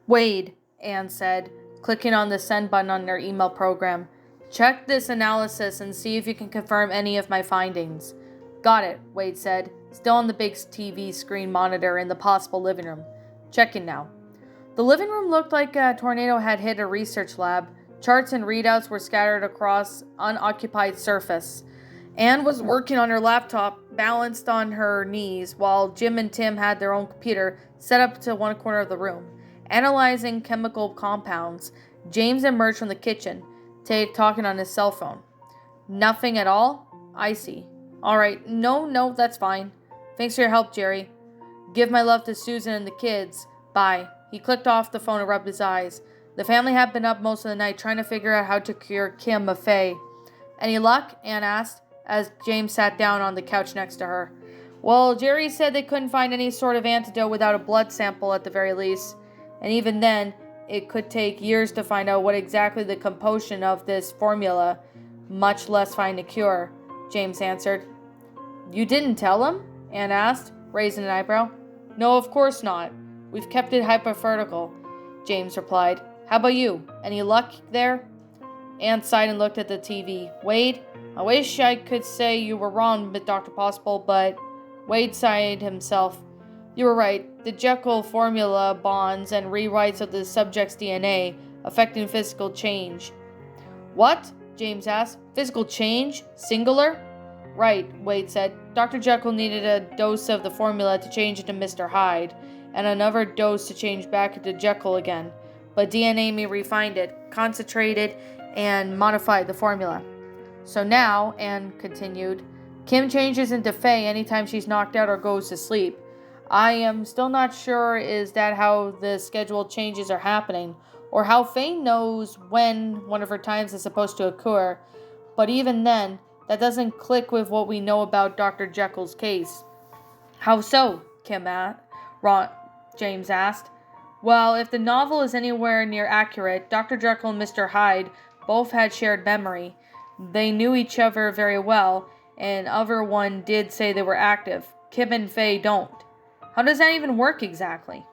Wade, Anne said, clicking on the send button on their email program. Check this analysis and see if you can confirm any of my findings. Got it, Wade said, still on the big TV screen monitor in the possible living room. Checking now. The living room looked like a tornado had hit a research lab. Charts and readouts were scattered across unoccupied surface. Anne was working on her laptop, balanced on her knees, while Jim and Tim had their own computer set up to one corner of the room. Analyzing chemical compounds, James emerged from the kitchen, talking on his cell phone. Nothing at all? I see. All right, no, that's fine. Thanks for your help, Jerry. Give my love to Susan and the kids. Bye. He clicked off the phone and rubbed his eyes. The family had been up most of the night trying to figure out how to cure Kim of Faye. Any luck? Anne asked, as James sat down on the couch next to her. Well, Jerry said they couldn't find any sort of antidote without a blood sample at the very least. And even then, it could take years to find out what exactly the composition of this formula, much less find a cure, James answered. You didn't tell him? Anne asked, raising an eyebrow. No, of course not. We've kept it hypothetical, James replied. How about you? Any luck there? Anne sighed and looked at the TV. Wade, I wish I could say you were wrong, Dr. Possible, but... Wade sighed himself. You were right. The Jekyll formula bonds and rewrites of the subject's DNA, affecting physical change. What? James asked. Physical change? Singular? Right, Wade said. Dr. Jekyll needed a dose of the formula to change into Mr. Hyde, and another dose to change back into Jekyll again. But DNA may refine it, concentrate it, and modify the formula. So now, Anne continued, Kim changes into Faye anytime she's knocked out or goes to sleep. I am still not sure is that how the scheduled changes are happening, or how Faye knows when one of her times is supposed to occur. But even then, that doesn't click with what we know about Dr. Jekyll's case. How so? James asked. Well, if the novel is anywhere near accurate, Dr. Jekyll and Mr. Hyde both had shared memory. They knew each other very well, and other one did say they were active. Kim and Faye don't. How does that even work exactly?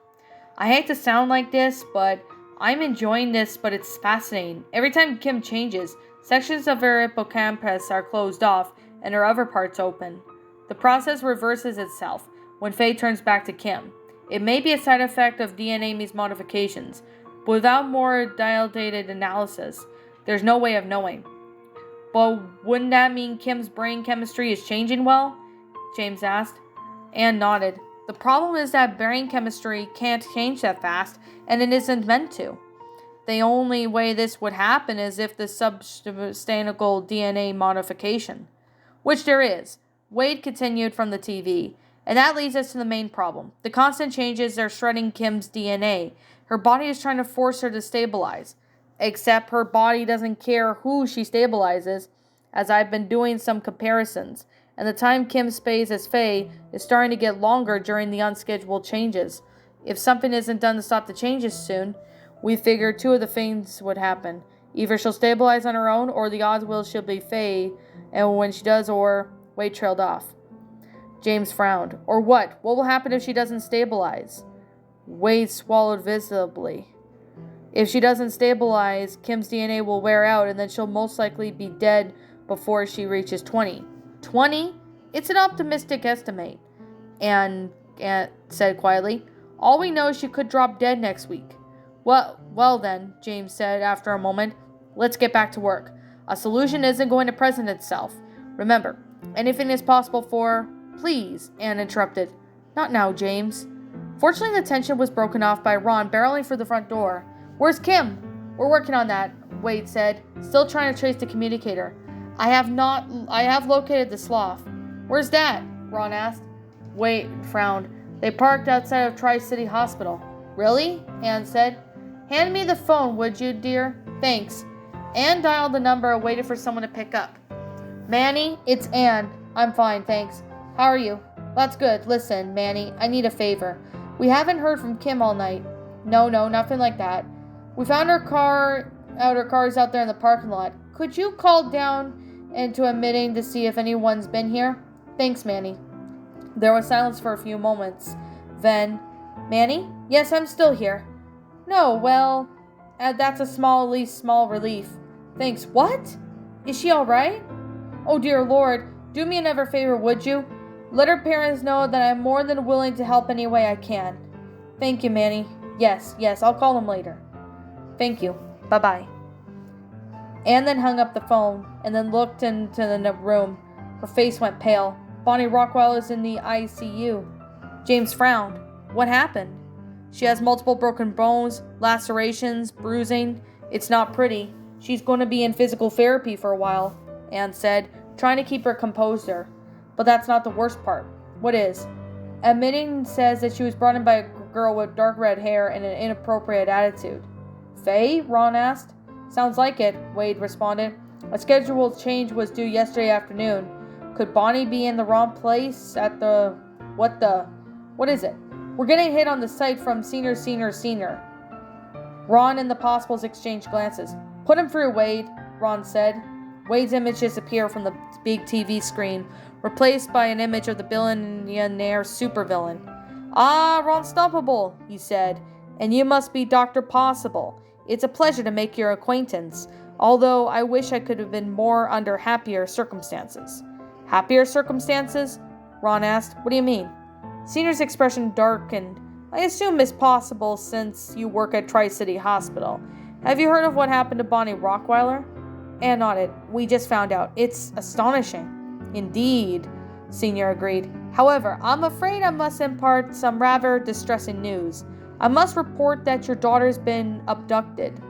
I hate to sound like this, but I'm enjoying this, but it's fascinating. Every time Kim changes, sections of her hippocampus are closed off and her other parts open. The process reverses itself when Faye turns back to Kim. It may be a side effect of DNA modifications, but without more dilated analysis, there's no way of knowing. But wouldn't that mean Kim's brain chemistry is changing well? James asked. Anne nodded. The problem is that brain chemistry can't change that fast, and it isn't meant to. The only way this would happen is if the substantial DNA modification, which there is. Wade continued from the TV, and that leads us to the main problem. The constant changes are shredding Kim's DNA. Her body is trying to force her to stabilize. Except her body doesn't care who she stabilizes, as I've been doing some comparisons, and the time Kim stays as Faye is starting to get longer during the unscheduled changes. If something isn't done to stop the changes soon, we figured two of the things would happen. Either she'll stabilize on her own, or the odds will she'll be Faye, and when she does, or... Wade trailed off. James frowned. Or what? What will happen if she doesn't stabilize? Wade swallowed visibly. If she doesn't stabilize, Kim's DNA will wear out, and then she'll most likely be dead before she reaches 20. 20? It's an optimistic estimate, Anne said quietly. All we know is she could drop dead next week. Well then, James said after a moment, let's get back to work. A solution isn't going to present itself. Remember, anything is possible for... Please, Anne interrupted. Not now, James. Fortunately, the tension was broken off by Ron barreling for the front door. Where's Kim? We're working on that, Wade said, still trying to trace the communicator. I have located the sloth. Where's that? Ron asked. Wade frowned. They parked outside of Tri-City Hospital. Really? Anne said. Hand me the phone, would you, dear? Thanks. Anne dialed the number and waited for someone to pick up. Manny, it's Anne. I'm fine, thanks. How are you? That's good. Listen, Manny, I need a favor. We haven't heard from Kim all night. No, nothing like that. We found her car's out there in the parking lot. Could you call down into a meeting to see if anyone's been here? Thanks, Manny. There was silence for a few moments. Then, Manny? Yes, I'm still here. No, well, that's at least small relief. Thanks. What? Is she all right? Oh, dear Lord, do me another favor, would you? Let her parents know that I'm more than willing to help any way I can. Thank you, Manny. Yes, I'll call them later. Thank you. Bye-bye. Anne then hung up the phone and then looked into the room. Her face went pale. Bonnie Rockwell is in the ICU. James frowned. What happened? She has multiple broken bones, lacerations, bruising. It's not pretty. She's going to be in physical therapy for a while, Anne said, trying to keep her composure. But that's not the worst part. What is? Admitting says that she was brought in by a girl with dark red hair and an inappropriate attitude. Faye? Ron asked. Sounds like it, Wade responded. A scheduled change was due yesterday afternoon. Could Bonnie be in the wrong place at the... What is it? We're getting hit on the site from senior. Ron and the Possibles exchanged glances. Put him through, Wade, Ron said. Wade's image disappeared from the big TV screen, replaced by an image of the billionaire supervillain. Ah, Ron Stoppable, he said. And you must be Dr. Possible. It's a pleasure to make your acquaintance, although I wish I could have been more under happier circumstances. Happier circumstances? Ron asked. What do you mean? Senior's expression darkened. I assume Miss Possible since you work at Tri-City Hospital. Have you heard of what happened to Bonnie Rockweiler? Anne nodded. We just found out. It's astonishing. Indeed, Senior agreed. However, I'm afraid I must impart some rather distressing news. I must report that your daughter's been abducted.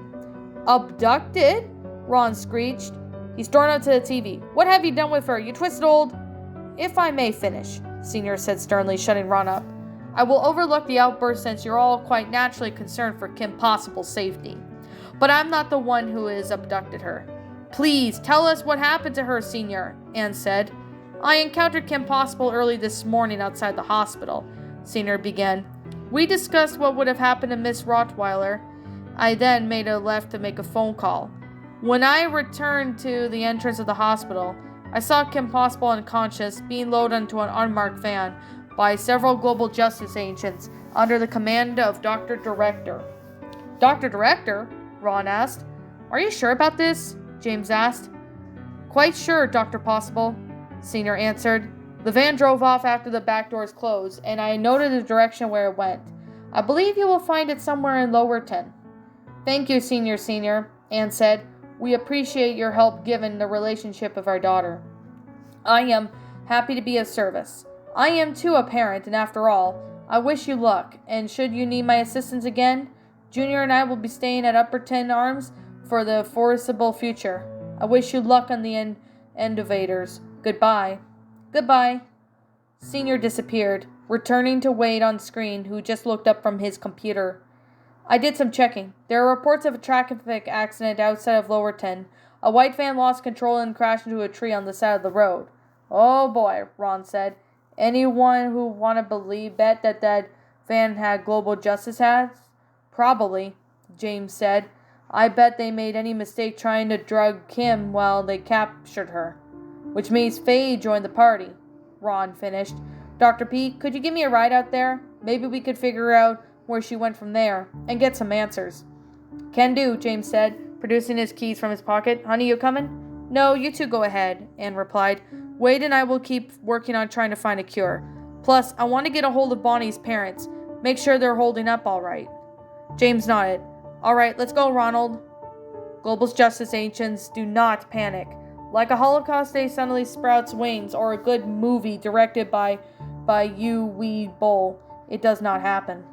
Abducted? Ron screeched. He stormed up to the TV. What have you done with her, you twisted old... If I may finish, Senior said sternly, shutting Ron up. I will overlook the outburst since you're all quite naturally concerned for Kim Possible's safety. But I'm not the one who has abducted her. Please, tell us what happened to her, Senior, Anne said. I encountered Kim Possible early this morning outside the hospital, Senior began. We discussed what would have happened to Miss Rottweiler. I then made a left to make a phone call. When I returned to the entrance of the hospital, I saw Kim Possible unconscious, being loaded into an unmarked van by several global justice agents under the command of Dr. Director. Dr. Director? Ron asked. Are you sure about this? James asked. Quite sure, Dr. Possible, Senior answered. The van drove off after the back doors closed, and I noted the direction where it went. I believe you will find it somewhere in Lowerton. Thank you, Senior, Anne said. We appreciate your help given the relationship of our daughter. I am happy to be of service. I am too a parent, and after all, I wish you luck, and should you need my assistance again, Junior and I will be staying at Upperton Arms for the foreseeable future. I wish you luck on the innovators. Goodbye. Goodbye. Senior disappeared, returning to Wade on screen, who just looked up from his computer. I did some checking. There are reports of a traffic accident outside of Lowerton. A white van lost control and crashed into a tree on the side of the road. Oh boy, Ron said. Anyone who want to bet that van had global justice hats? Probably, James said. I bet they made any mistake trying to drug Kim while they captured her. Which means Faye joined the party, Ron finished. Dr. P, could you give me a ride out there? Maybe we could figure out where she went from there, and get some answers. Can do, James said, producing his keys from his pocket. Honey, you coming? No, you two go ahead, Anne replied. Wade and I will keep working on trying to find a cure. Plus, I want to get a hold of Bonnie's parents. Make sure they're holding up all right. James nodded. All right, let's go, Ronald. Global justice agents do not panic. Like a Holocaust day suddenly sprouts wings, or a good movie directed by Yu Wee Boll, it does not happen.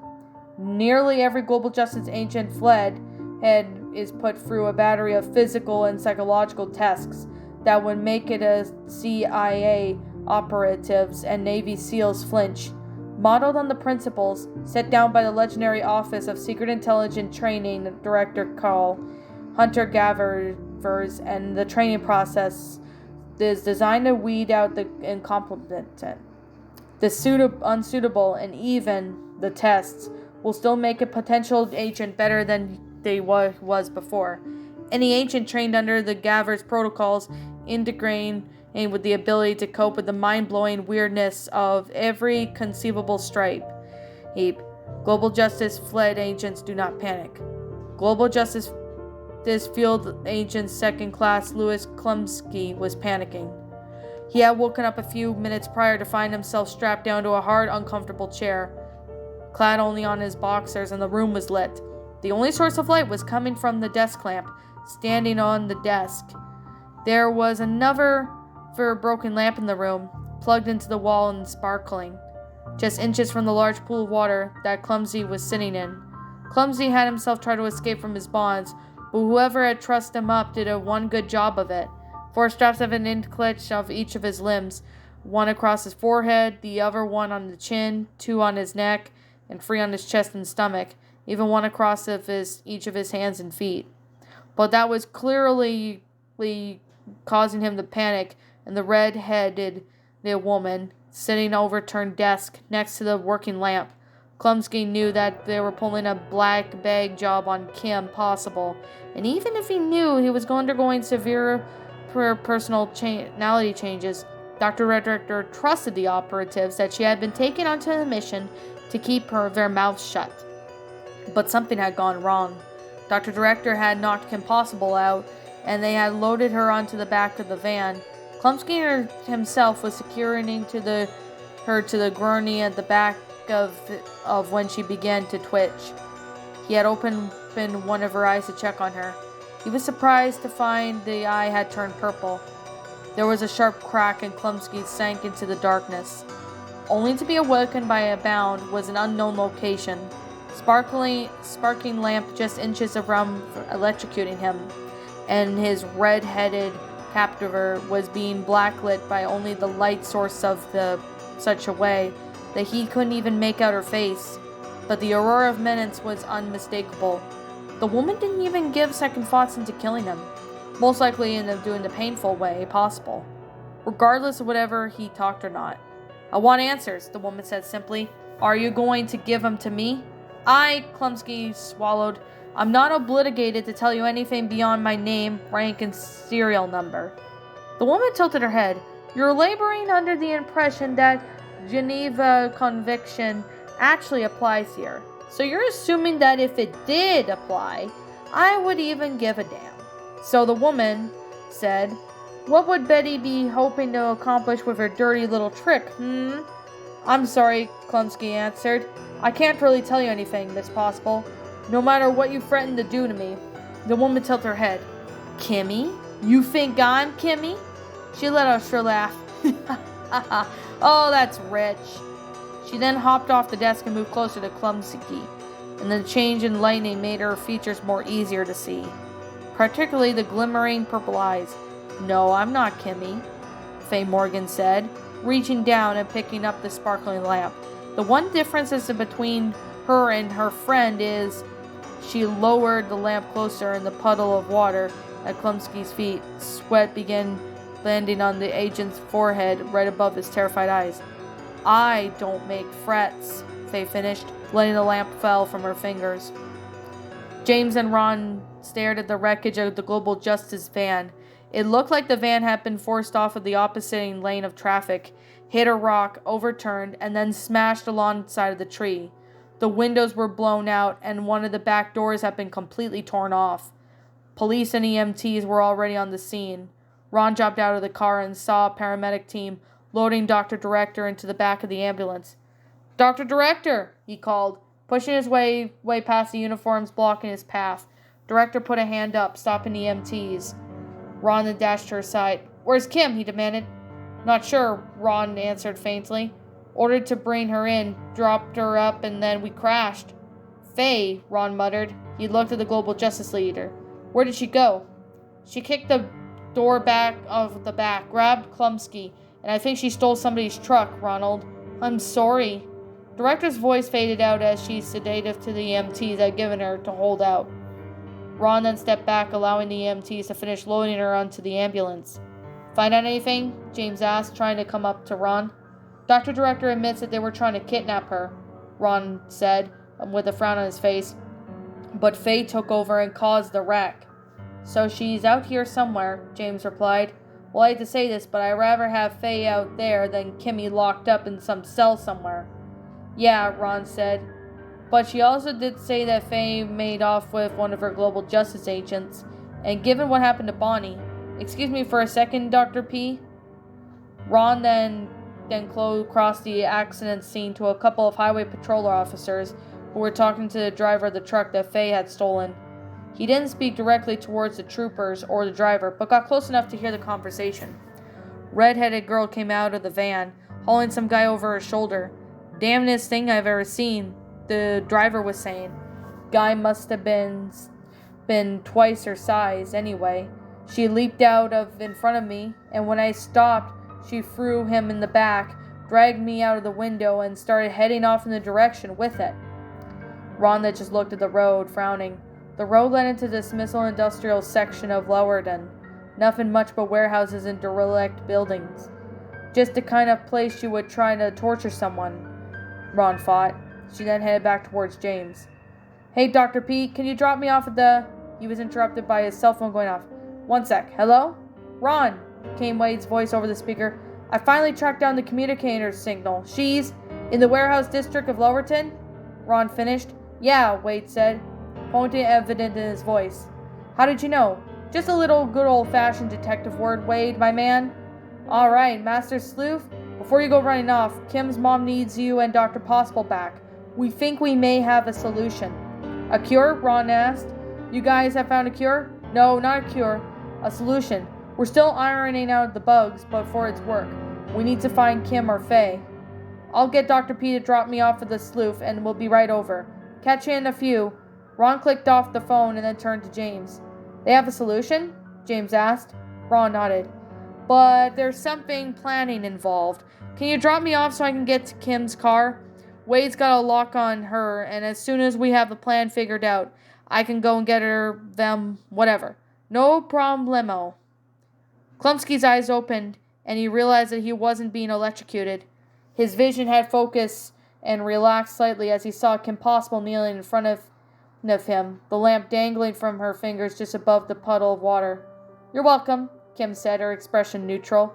Nearly every global justice agent fled and is put through a battery of physical and psychological tests that would make it a CIA operatives and Navy SEALs flinch. Modeled on the principles set down by the legendary Office of Secret Intelligence Training Director Carl Hunter Gavers, and the training process is designed to weed out the incompetent, the unsuitable, and even the tests will still make a potential agent better than they was before. Any agent trained under the Gavers protocols integrating with the ability to cope with the mind-blowing weirdness of every conceivable stripe. Global Justice Field Agents do not panic. Global Justice Field Agent Second Class Louis Klumsky was panicking. He had woken up a few minutes prior to find himself strapped down to a hard, uncomfortable chair, clad only on his boxers, and the room was lit. The only source of light was coming from the desk lamp, standing on the desk. There was another broken lamp in the room, plugged into the wall and sparkling, just inches from the large pool of water that Clumsy was sitting in. Clumsy had himself tried to escape from his bonds, but whoever had trussed him up did a one good job of it. 4 straps have an end clutch of each of his limbs, one across his forehead, the other one on the chin, 2 on his neck, and 3 on his chest and stomach, even one across each of his hands and feet. But that was clearly causing him to panic, and the red-headed woman sitting overturned desk next to the working lamp. Klumsky knew that they were pulling a black bag job on Kim possible, and even if he knew he was undergoing severe personality changes, Dr. Redditor trusted the operatives that she had been taken onto the mission to keep their mouths shut. But something had gone wrong. Dr. Director had knocked Kim Possible out, and they had loaded her onto the back of the van. Klumsky himself was securing her to the gurney at the back of when she began to twitch. He had opened one of her eyes to check on her. He was surprised to find the eye had turned purple. There was a sharp crack, and Klumsky sank into the darkness, only to be awakened by a bound was an unknown location. Sparking lamp just inches around electrocuting him, and his red-headed captor was being blacklit by only the light source of such a way that he couldn't even make out her face. But the aurora of menace was unmistakable. The woman didn't even give second thoughts into killing him, most likely in doing the painful way possible, regardless of whatever he talked or not. "I want answers," the woman said simply. "Are you going to give them to me?" Klumsky swallowed. "I'm not obligated to tell you anything beyond my name, rank, and serial number." The woman tilted her head. "You're laboring under the impression that Geneva Convention actually applies here. So you're assuming that if it did apply, I would even give a damn." So the woman said, "What would Betty be hoping to accomplish with her dirty little trick, "I'm sorry," Klumsky answered. "I can't really tell you anything, Miss Possible, no matter what you threaten to do to me." The woman tilted her head. "Kimmy? You think I'm Kimmy?" She let out a shrill laugh. "Oh, that's rich." She then hopped off the desk and moved closer to Klumsky, and the change in lighting made her features more easier to see, particularly the glimmering purple eyes. "No, I'm not Kimmy," Faye Morgan said, reaching down and picking up the sparkling lamp. "The one difference between her and her friend is..." She lowered the lamp closer in the puddle of water at Klumsky's feet. Sweat began landing on the agent's forehead right above his terrified eyes. "I don't make threats," Faye finished, letting the lamp fall from her fingers. James and Ron stared at the wreckage of the Global Justice van. It looked like the van had been forced off of the opposite lane of traffic, hit a rock, overturned, and then smashed alongside of the tree. The windows were blown out, and one of the back doors had been completely torn off. Police and EMTs were already on the scene. Ron jumped out of the car and saw a paramedic team loading Dr. Director into the back of the ambulance. "Dr. Director!" he called, pushing his way past the uniforms blocking his path. Director put a hand up, stopping the EMTs. Ron then dashed to her side. "Where's Kim?" he demanded. "Not sure," Ron answered faintly. "Ordered to bring her in, dropped her up, and then we crashed." "Faye," Ron muttered. He looked at the Global Justice Leader. "Where did she go?" "She kicked the door back of the back, grabbed Klumsky, and I think she stole somebody's truck, Ronald." "I'm sorry." Director's voice faded out as she sedated to the EMTs had given her to hold out. Ron then stepped back, allowing the EMTs to finish loading her onto the ambulance. "Find out anything?" James asked, trying to come up to Ron. "Dr. Director admits that they were trying to kidnap her," Ron said, with a frown on his face. "But Faye took over and caused the wreck." "So she's out here somewhere," James replied. "Well, I hate to say this, but I'd rather have Faye out there than Kimmy locked up in some cell somewhere." "Yeah," Ron said. But she also did say that Faye made off with one of her global justice agents, and given what happened to Bonnie... Excuse me for a second, Dr. P? Ron then crossed the accident scene to a couple of highway patroller officers who were talking to the driver of the truck that Faye had stolen. He didn't speak directly towards the troopers or the driver, but got close enough to hear the conversation. Red-headed girl came out of the van, hauling some guy over her shoulder. "Damnedest thing I've ever seen," the driver was saying. Guy must have been twice her size, anyway. She leaped out of in front of me, and when I stopped, she threw him in the back, dragged me out of the window, and started heading off in the direction with it. Rhonda just looked at the road, frowning. The road led into the dismissal industrial section of Lowerton. Nothing much but warehouses and derelict buildings. Just the kind of place she would try to torture someone, Ron thought. She then headed back towards James. "Hey, Dr. P, can you drop me off at the..." He was interrupted by his cell phone going off. "One sec. Hello? Ron," came Wade's voice over the speaker. "I finally tracked down the communicator signal. She's in the warehouse district of Lowerton?" Ron finished. "Yeah," Wade said, pointing evident in his voice. "How did you know?" "Just a little good old-fashioned detective word, Wade, my man." "All right, Master Sleuth. Before you go running off, Kim's mom needs you and Dr. Possible back. We think we may have a solution." "A cure?" Ron asked. "You guys have found a cure?" "No, not a cure. A solution. We're still ironing out the bugs, but for its work, we need to find Kim or Faye." "I'll get Dr. P to drop me off at the Sleuth, and we'll be right over. Catch you in a few." Ron clicked off the phone and then turned to James. "They have a solution?" James asked. Ron nodded. "But there's something planning involved. Can you drop me off so I can get to Kim's car? Wade's got a lock on her, and as soon as we have the plan figured out, I can go and get her, them, whatever. No problemo." Klumsky's eyes opened, and he realized that he wasn't being electrocuted. His vision had focus and relaxed slightly as he saw Kim Possible kneeling in front of him, the lamp dangling from her fingers just above the puddle of water. "You're welcome," Kim said, her expression neutral.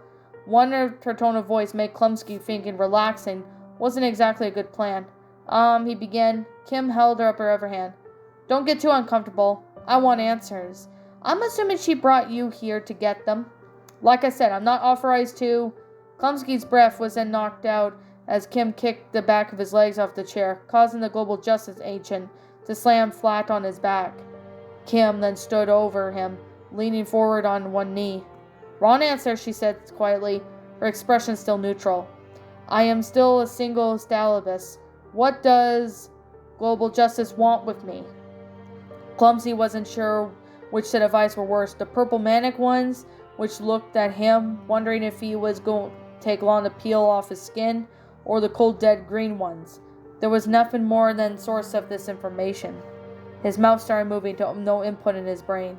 Her tone of voice made Klumsky thinking relaxing wasn't exactly a good plan. He began. Kim held her up her other hand. "Don't get too uncomfortable. I want answers. I'm assuming she brought you here to get them." "Like I said, I'm not authorized to..." Klumsky's breath was then knocked out as Kim kicked the back of his legs off the chair, causing the global justice agent to slam flat on his back. Kim then stood over him, leaning forward on one knee. "Wrong answer," she said quietly, her expression still neutral. "I am still a single stalibus. What does global justice want with me?" Clumsy wasn't sure which set of eyes were worse, the purple manic ones, which looked at him, wondering if he was going to take long to peel off his skin, or the cold dead green ones. There was nothing more than source of this information. His mouth started moving to no input in his brain.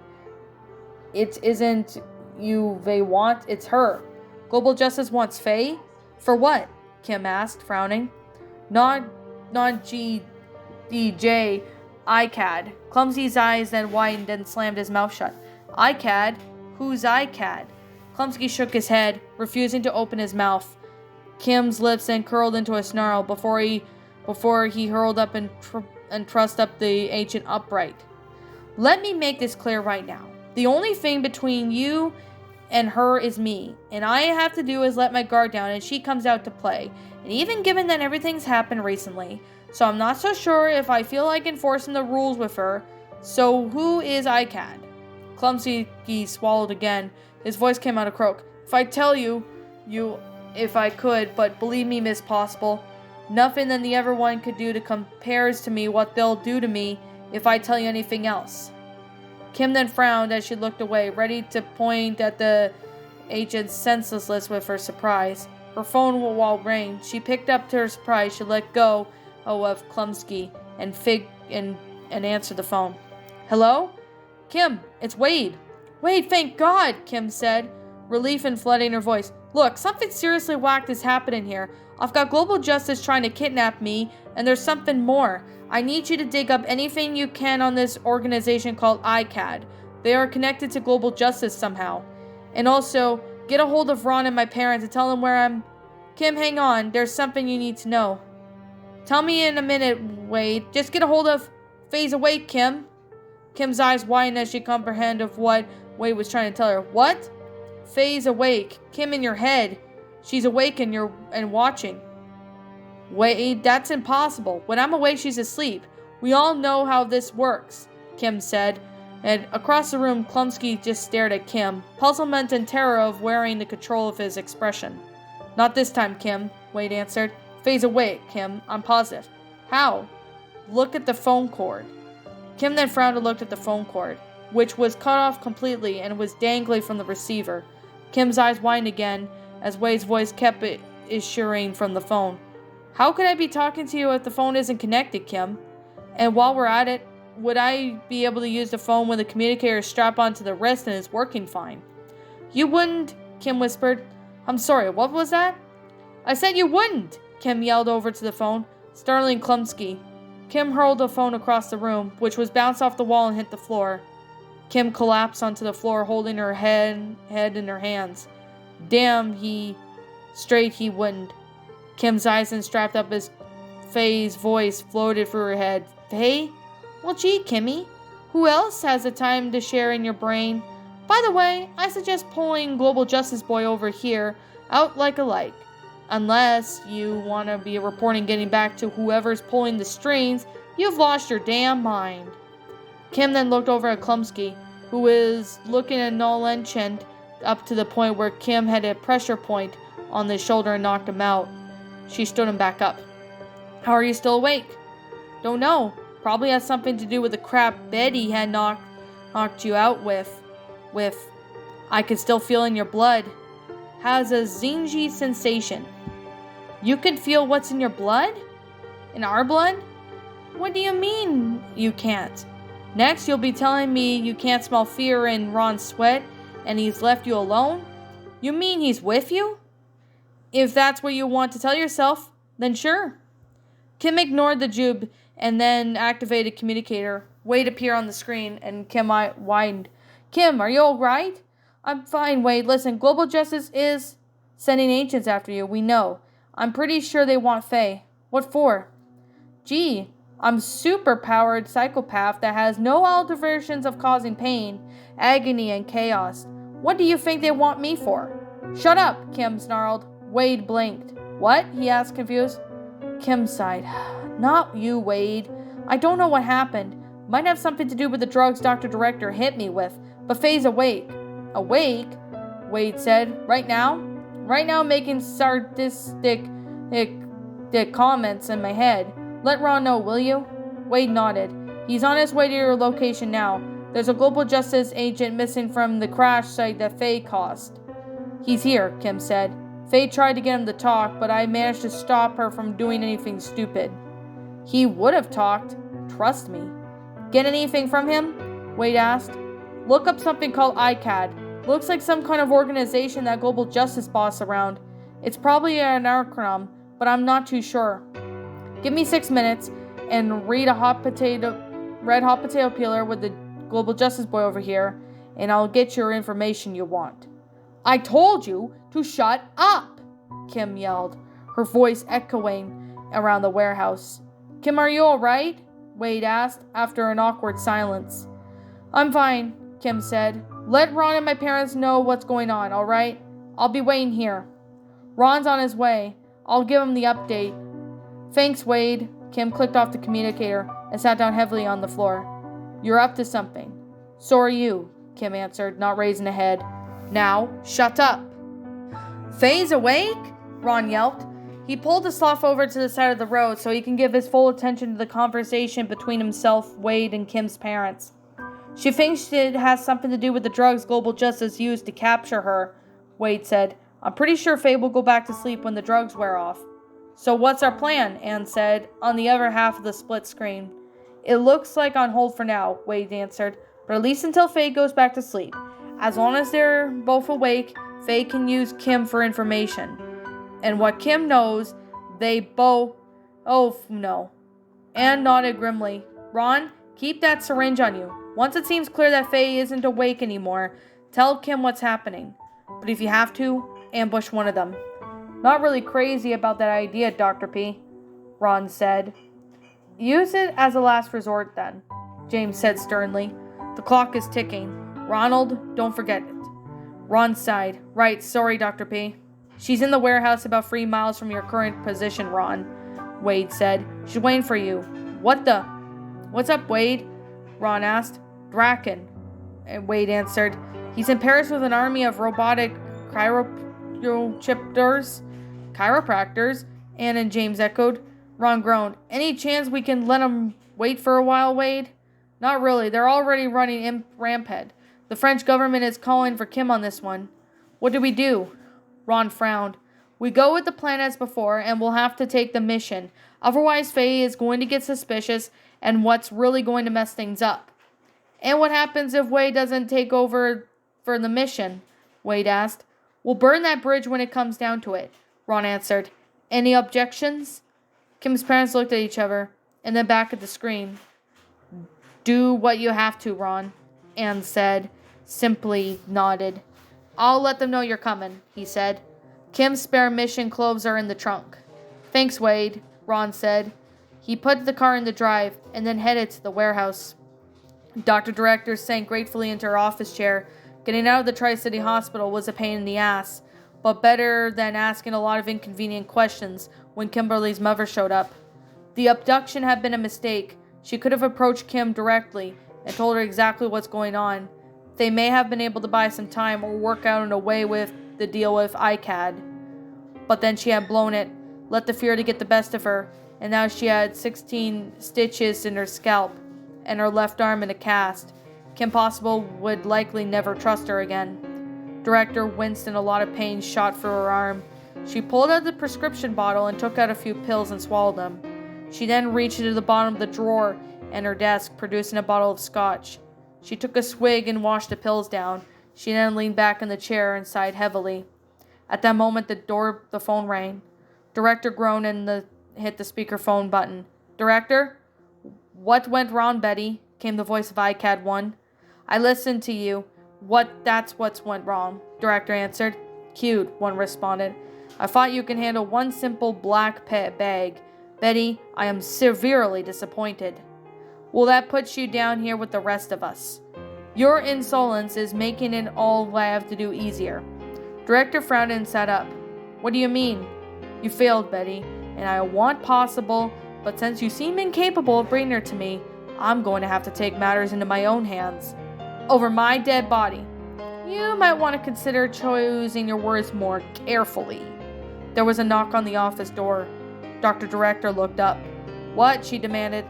"It isn't you they want, it's her. Global Justice wants Faye? For what?" Kim asked, frowning. Non-GDJ, ICAD. Clumsy's eyes then widened and slammed his mouth shut. "ICAD? Who's ICAD?" Klumsky shook his head, refusing to open his mouth. Kim's lips then curled into a snarl before he hurled up and trussed up the agent upright. "Let me make this clear right now. The only thing between you and her is me, and all I have to do is let my guard down and she comes out to play, and even given that everything's happened recently, so I'm not so sure if I feel like enforcing the rules with her. So who is ICAD? Clumsy swallowed again. His voice came out a croak. "If I tell you, if I could, but believe me, Miss Possible, nothing that the other one could do to compares to me what they'll do to me if I tell you anything else." Kim then frowned as she looked away, ready to point at the agent's senselessness with her surprise. Her phone wall rang. She picked up to her surprise. She let go of Klumsky and answered the phone. "Hello? Kim, it's Wade." "Wade, thank God," Kim said, relief and flooding her voice. "Look, something seriously whacked is happening here. I've got global justice trying to kidnap me, and there's something more. I need you to dig up anything you can on this organization called ICAD. They are connected to global justice somehow. And also, get a hold of Ron and my parents and tell them where I'm..." "Kim, hang on. There's something you need to know." "Tell me in a minute Wade. Just get a hold of Faye's awake, Kim. Kim's eyes widened as she comprehended what Wade was trying to tell her. What? Faye's awake. Kim, in your head. She's awake and watching. Wade, that's impossible. When I'm awake, she's asleep. We all know how this works, Kim said. And across the room, Klumsky just stared at Kim, puzzlement and terror of wearing the control of his expression. Not this time, Kim, Wade answered. Faye's awake, Kim. I'm positive. How? Look at the phone cord. Kim then frowned and looked at the phone cord, which was cut off completely and was dangling from the receiver. Kim's eyes widened again as Wade's voice kept issuing from the phone. How could I be talking to you if the phone isn't connected, Kim? And while we're at it, would I be able to use the phone when the communicator is strapped onto the wrist and is working fine? You wouldn't, Kim whispered. I'm sorry, what was that? I said you wouldn't, Kim yelled over to the phone, startling Klumsky. Kim hurled the phone across the room, which was bounced off the wall and hit the floor. Kim collapsed onto the floor, holding her head in her hands. Damn, he wouldn't. Kim's eyes then strapped up as Faye's voice floated through her head. Faye? Well, gee, Kimmy. Who else has the time to share in your brain? By the way, I suggest pulling Global Justice Boy over here, out like a light. Unless you want to be reporting getting back to whoever's pulling the strings, you've lost your damn mind. Kim then looked over at Klumsky, who was looking at nonchalant up to the point where Kim had a pressure point on his shoulder and knocked him out. She stood him back up. How are you still awake? Don't know. Probably has something to do with the crap Betty had knocked you out with. I could still feel in your blood. Has a zingy sensation. You can feel what's in your blood? In our blood? What do you mean you can't? Next, you'll be telling me you can't smell fear in Ron's sweat and he's left you alone? You mean he's with you? If that's what you want to tell yourself, then sure. Kim ignored the jube and then activated communicator. Wade appeared on the screen and Kim whined. Kim, are you alright? I'm fine, Wade. Listen, Global Justice is sending agents after you. We know. I'm pretty sure they want Faye. What for? Gee, I'm super-powered psychopath that has no alterations of causing pain, agony, and chaos. What do you think they want me for? Shut up, Kim snarled. Wade blinked. What? He asked, confused. Kim sighed. Not you, Wade. I don't know what happened. Might have something to do with the drugs Dr. Director hit me with, but Faye's awake. Awake? Wade said. Right now? Right now making sadistic comments in my head. Let Ron know, will you? Wade nodded. He's on his way to your location now. There's a Global Justice agent missing from the crash site that Faye caused. He's here, Kim said. Faye tried to get him to talk, but I managed to stop her from doing anything stupid. He would have talked. Trust me. Get anything from him? Wade asked. Look up something called ICAD. Looks like some kind of organization that Global Justice boss around. It's probably an acronym, but I'm not too sure. Give me 6 minutes and read a red hot potato peeler with the Global Justice Boy over here, and I'll get your information you want. I told you to shut up, Kim yelled, her voice echoing around the warehouse. Kim, are you alright? Wade asked, after an awkward silence. I'm fine, Kim said. Let Ron and my parents know what's going on, alright? I'll be waiting here. Ron's on his way. I'll give him the update. Thanks, Wade. Kim clicked off the communicator and sat down heavily on the floor. You're up to something. So are you, Kim answered, not raising a head. Now, shut up. Faye's awake? Ron yelped. He pulled the sloth over to the side of the road so he can give his full attention to the conversation between himself, Wade, and Kim's parents. She thinks it has something to do with the drugs Global Justice used to capture her, Wade said. I'm pretty sure Faye will go back to sleep when the drugs wear off. So what's our plan? Anne said, on the other half of the split screen. It looks like on hold for now, Wade answered, but at least until Faye goes back to sleep. As long as they're both awake, Faye can use Kim for information. And what Kim knows, they both know. Anne nodded grimly. Ron, keep that syringe on you. Once it seems clear that Faye isn't awake anymore, tell Kim what's happening. But if you have to, ambush one of them. Not really crazy about that idea, Dr. P, Ron said. Use it as a last resort then, James said sternly. The clock is ticking. Ronald, don't forget it. Ron sighed. Right, sorry, Dr. P. She's in the warehouse about 3 miles from your current position, Ron, Wade said. She's waiting for you. What's up, Wade? Ron asked. Draken, Wade answered. He's in Paris with an army of robotic chiropractors, Ann and James echoed. Ron groaned. Any chance we can let him wait for a while, Wade? Not really. They're already running rampant. The French government is calling for Kim on this one. What do we do? Ron frowned. We go with the plan as before, and we'll have to take the mission. Otherwise, Faye is going to get suspicious, and what's really going to mess things up. And what happens if Wade doesn't take over for the mission? Wade asked. We'll burn that bridge when it comes down to it, Ron answered. Any objections? Kim's parents looked at each other, and then back at the screen. Do what you have to, Ron, Anne said, simply nodded. I'll let them know you're coming, he said. Kim's spare mission clothes are in the trunk. Thanks, Wade, Ron said. He put the car in the drive and then headed to the warehouse. Dr. Director sank gratefully into her office chair. Getting out of the Tri-City Hospital was a pain in the ass, but better than asking a lot of inconvenient questions when Kimberly's mother showed up. The abduction had been a mistake. She could have approached Kim directly and told her exactly what's going on. They may have been able to buy some time or work out in a way with the deal with ICAD. But then she had blown it, let the fear to get the best of her, and now she had 16 stitches in her scalp and her left arm in a cast. Kim Possible would likely never trust her again. Director winced and a lot of pain shot through her arm. She pulled out the prescription bottle and took out a few pills and swallowed them. She then reached into the bottom of the drawer in her desk, producing a bottle of scotch. She took a swig and washed the pills down. She then leaned back in the chair and sighed heavily. At that moment, the phone rang. Director groaned and hit the speakerphone button. Director? What went wrong, Betty? Came the voice of ICAD 1. I listened to you. That's what's went wrong, Director answered. Cued, one responded. I thought you can handle one simple black bag. Betty, I am severely disappointed. Well, that puts you down here with the rest of us. Your insolence is making it all I have to do easier. Director frowned and sat up. What do you mean? You failed, Betty, and I want possible, but since you seem incapable of bringing her to me, I'm going to have to take matters into my own hands. Over my dead body. You might want to consider choosing your words more carefully. There was a knock on the office door. Dr. Director looked up. What? She demanded.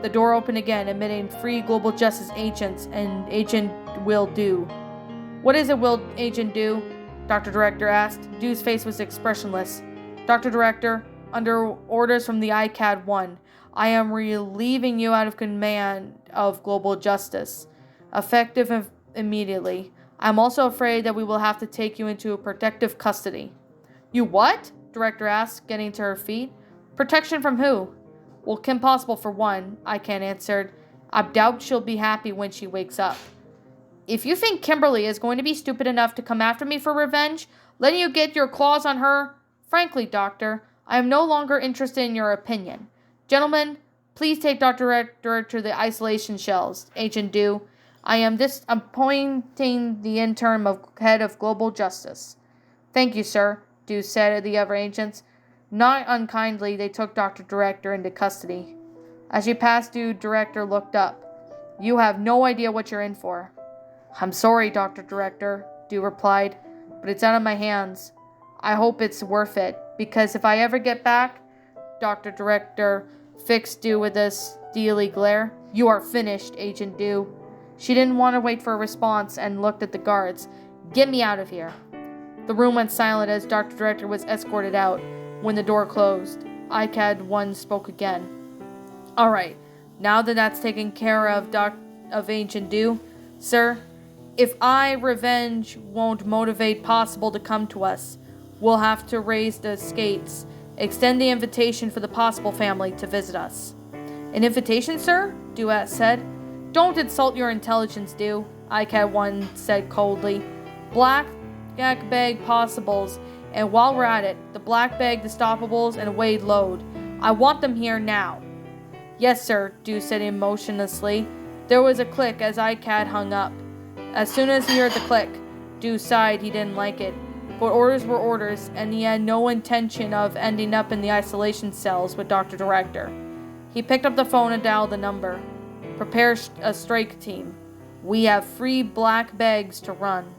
The door opened again, admitting 3 Global Justice agents and Agent Will Do. What is it, Will Agent Do? Dr. Director asked. Do's face was expressionless. Dr. Director, under orders from the ICAD 1, I am relieving you out of command of Global Justice, effective immediately. I'm also afraid that we will have to take you into protective custody. You what? Director asked, getting to her feet. Protection from who? Well, Kim Possible for one, ICAD answered. I doubt she'll be happy when she wakes up. If you think Kimberly is going to be stupid enough to come after me for revenge, letting you get your claws on her, frankly, Doctor, I am no longer interested in your opinion. Gentlemen, please take Dr. Director to the isolation shells. Agent Do. I am appointing the interim head of Global Justice. Thank you, sir, Do said to the other agents. Not unkindly, they took Dr. Director into custody. As she passed Do, Director looked up. You have no idea what you're in for. I'm sorry, Dr. Director, Do replied, but it's out of my hands. I hope it's worth it, because if I ever get back, Dr. Director fixed Do with a steely glare. You are finished, Agent Do. She didn't want to wait for a response and looked at the guards. Get me out of here. The room went silent as Dr. Director was escorted out. When the door closed, ICAD 1 spoke again. All right, now that that's taken care of Agent Do, sir, if revenge won't motivate Possible to come to us, we'll have to raise the skates, extend the invitation for the Possible family to visit us. An invitation, sir? Duet said. Don't insult your intelligence, Do, ICAD 1 said coldly. Black bag Possibles, and while we're at it, the black bag Stoppables and Wade Load. I want them here now. Yes, sir, Dew said emotionlessly. There was a click as ICAD hung up. As soon as he heard the click, Dew sighed. He didn't like it. But orders were orders, and he had no intention of ending up in the isolation cells with Dr. Director. He picked up the phone and dialed the number. Prepare a strike team. We have free black bags to run.